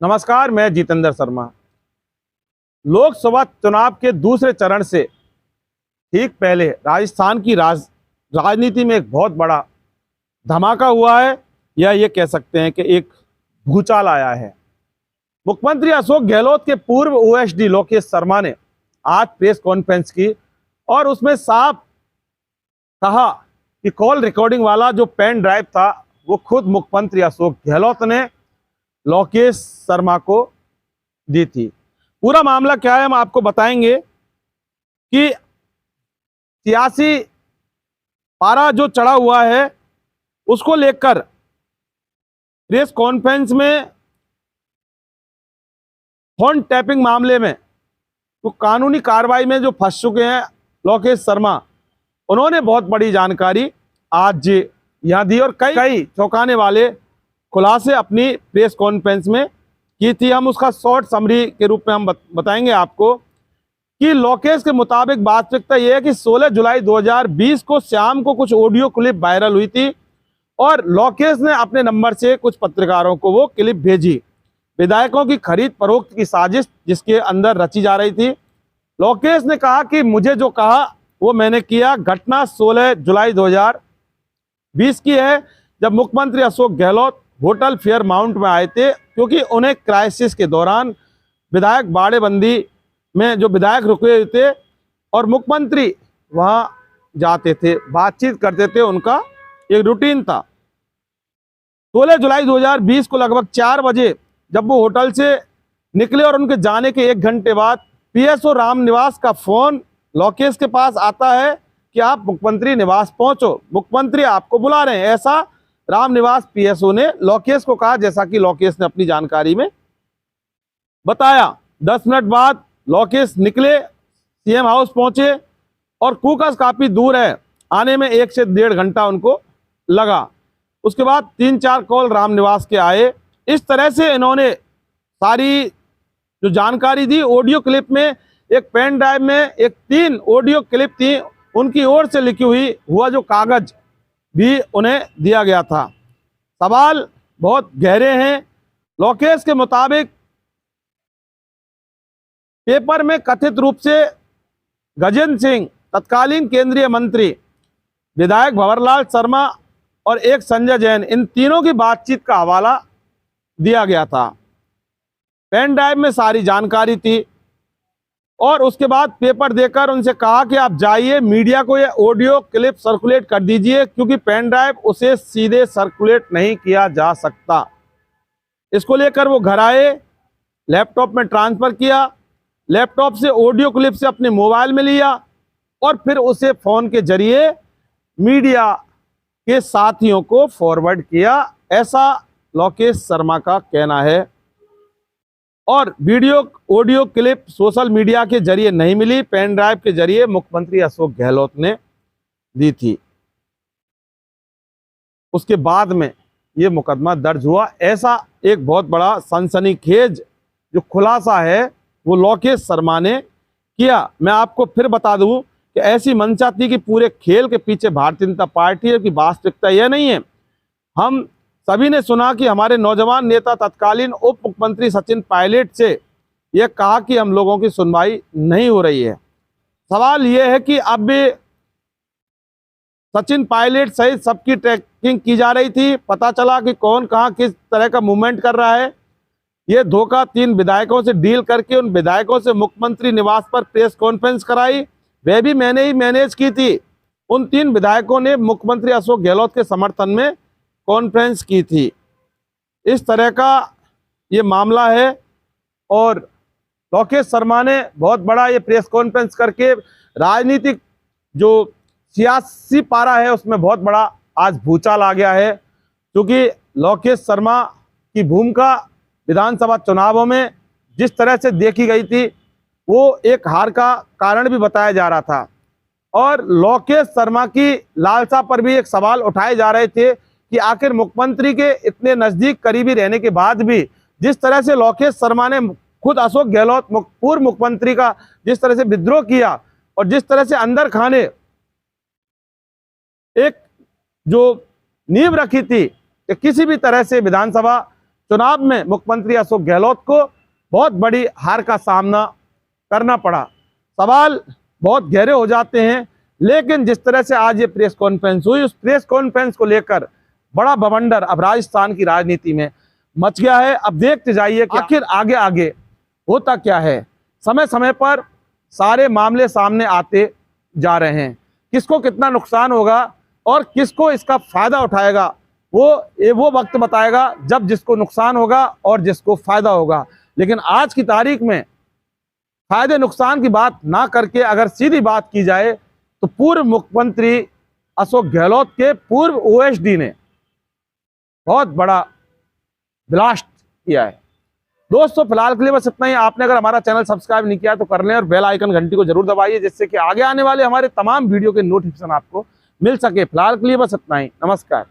नमस्कार, मैं जितेंद्र शर्मा। लोकसभा चुनाव के दूसरे चरण से ठीक पहले राजस्थान की राजनीति में एक बहुत बड़ा धमाका हुआ है, या ये कह सकते हैं कि एक भूचाल आया है। मुख्यमंत्री अशोक गहलोत के पूर्व ओएसडी लोकेश शर्मा ने आज प्रेस कॉन्फ्रेंस की और उसमें साफ कहा कि कॉल रिकॉर्डिंग वाला जो पेन ड्राइव था वो खुद मुख्यमंत्री अशोक गहलोत ने लोकेश शर्मा को दी थी। पूरा मामला क्या है हम आपको बताएंगे कि सियासी पारा जो चढ़ा हुआ है उसको लेकर प्रेस कॉन्फ्रेंस में फोन टैपिंग मामले में तो कानूनी कार्रवाई में जो फंस चुके हैं लोकेश शर्मा, उन्होंने बहुत बड़ी जानकारी आज यहां दी और कई चौंकाने वाले खुलासे अपनी प्रेस कॉन्फ्रेंस में की थी। हम उसका शॉर्ट समरी के रूप में हम बताएंगे आपको कि लोकेश के मुताबिक वास्तविकता यह है कि 16 जुलाई 2020 को शाम को कुछ ऑडियो क्लिप वायरल हुई थी और लोकेश ने अपने नंबर से कुछ पत्रकारों को वो क्लिप भेजी। विधायकों की खरीद फरोख्त की साजिश जिसके अंदर रची जा रही थी। लोकेश ने कहा कि मुझे जो कहा वो मैंने किया। घटना 16 जुलाई 2020 की है, जब मुख्यमंत्री Ashok Gehlot hotel fair mount में आए थे, क्योंकि उन्हें क्राइसिस के दौरान विधायक बाड़ेबंदी में जो विधायक रुके हुए थे और मुख्यमंत्री वहां जाते थे, बातचीत करते थे, उनका एक रूटीन था। 16 जुलाई 2020 को लगभग 4 बजे जब वो होटल से निकले और उनके जाने के 1 घंटे बाद पीएसओ राम निवास का फोन लोकेश के पास आता है कि आप मुख्यमंत्री निवास पहुंचो, मुख्यमंत्री आपको बुला रहे हैं। ऐसा राम निवास पीएसओ ने लोकेश को कहा, जैसा कि लोकेश ने अपनी जानकारी में बताया। 10 मिनट बाद लोकेश निकले, सीएम हाउस पहुंचे और कूकस काफी दूर है, आने में 1 से 1.5 घंटा उनको लगा। उसके बाद 3-4 कॉल राम निवास के आए। इस तरह से इन्होंने सारी जो जानकारी दी। ऑडियो क्लिप में एक पेन ड्राइव में 3 ऑडियो क्लिप थी, उनकी ओर से लिखी हुआ जो कागज भी उन्हें दिया गया था। सवाल बहुत गहरे हैं। लोकेश के मुताबिक पेपर में कथित रूप से गजेंद्र सिंह, तत्कालीन केंद्रीय मंत्री, विधायक भंवरलाल शर्मा और एक संजय जैन, इन तीनों की बातचीत का हवाला दिया गया था। पेन ड्राइव में सारी जानकारी थी और उसके बाद पेपर देकर उनसे कहा कि आप जाइए, मीडिया को ये ऑडियो क्लिप सर्कुलेट कर दीजिए, क्योंकि पेन ड्राइव उसे सीधे सर्कुलेट नहीं किया जा सकता। इसको लेकर वो घर आए, लैपटॉप में ट्रांसफर किया, लैपटॉप से ऑडियो क्लिप से अपने मोबाइल में लिया और फिर उसे फोन के जरिए मीडिया के साथियों को फॉरवर्ड किया। ऐसा लोकेश शर्मा का कहना है। और video audio clip social media के जरिए नहीं मिली, पेन ड्राइव के जरिए मुख्यमंत्री अशोक गहलोत ने दी थी। उसके बाद में ये मुकदमा दर्ज हुआ। ऐसा एक बहुत बड़ा सनसनीखेज जो खुलासा है वो लोकेश शर्मा ने किया। मैं आपको फिर बता दूं कि ऐसी मंशा थी कि पूरे खेल के पीछे भारतीय जनता पार्टी है, कि वास्तविकता यह नहीं है। हम सभी ने सुना कि हमारे नौजवान नेता तत्कालीन उप मुख्यमंत्री सचिन पायलट से यह कहा कि हम लोगों की सुनवाई नहीं हो रही है। सवाल यह है कि अब भी सचिन पायलट सहित सबकी ट्रैकिंग की जा रही थी, पता चला कि कौन कहां किस तरह का मूवमेंट कर रहा है। यह धोखा 3 विधायकों से डील करके उन विधायकों से मुख्यमंत्री निवास पर प्रेस कॉन्फ्रेंस कराई, वह भी मैंने ही मैनेज की थी। उन 3 विधायकों ने मुख्यमंत्री अशोक गहलोत के समर्थन में कॉन्फ्रेंस की थी। इस तरह का ये मामला है और लोकेश शर्मा ने बहुत बड़ा ये प्रेस कॉन्फ्रेंस करके राजनीतिक जो सियासी पारा है उसमें बहुत बड़ा आज भूचाल आ गया है, क्योंकि लोकेश शर्मा की भूमिका विधानसभा चुनावों में जिस तरह से देखी गई थी वो एक हार का कारण भी बताया जा रहा था। और लोकेश शर्मा की लालसा पर भी एक सवाल उठाए जा रहे थे कि आखिर मुख्यमंत्री के इतने नजदीक करीबी रहने के बाद भी जिस तरह से लोकेश शर्मा ने खुद अशोक गहलोत पूर्व मुख्यमंत्री का जिस तरह से विद्रोह किया और जिस तरह से अंदर खाने एक जो नींव रखी थी कि किसी भी तरह से विधानसभा चुनाव में मुख्यमंत्री अशोक गहलोत को बहुत बड़ी हार का सामना करना पड़ा। सवाल बहुत गहरे हो जाते हैं, लेकिन जिस तरह से आज ये प्रेस कॉन्फ्रेंस हुई, उस प्रेस कॉन्फ्रेंस को लेकर बड़ा बवंडर अब राजस्थान की राजनीति में मच गया है। अब देखते जाइए कि आखिर आगे आगे होता क्या है। समय समय पर सारे मामले सामने आते जा रहे हैं, किसको कितना नुकसान होगा और किसको इसका फायदा उठाएगा वो वक्त बताएगा, जब जिसको नुकसान होगा और जिसको फायदा होगा। लेकिन आज की तारीख में फायदे नुकसान की बात ना करके अगर सीधी बात की जाए तो पूर्व मुख्यमंत्री अशोक गहलोत के पूर्व ओएसडी ने बहुत बड़ा ब्लास्ट किया है। दोस्तों फिलहाल के लिए बस इतना ही। आपने अगर हमारा चैनल सब्सक्राइब नहीं किया तो कर लें और बेल आइकन घंटी को जरूर दबाइए, जिससे कि आगे आने वाले हमारे तमाम वीडियो के नोटिफिकेशन आपको मिल सके। फिलहाल के लिए बस इतना ही। नमस्कार।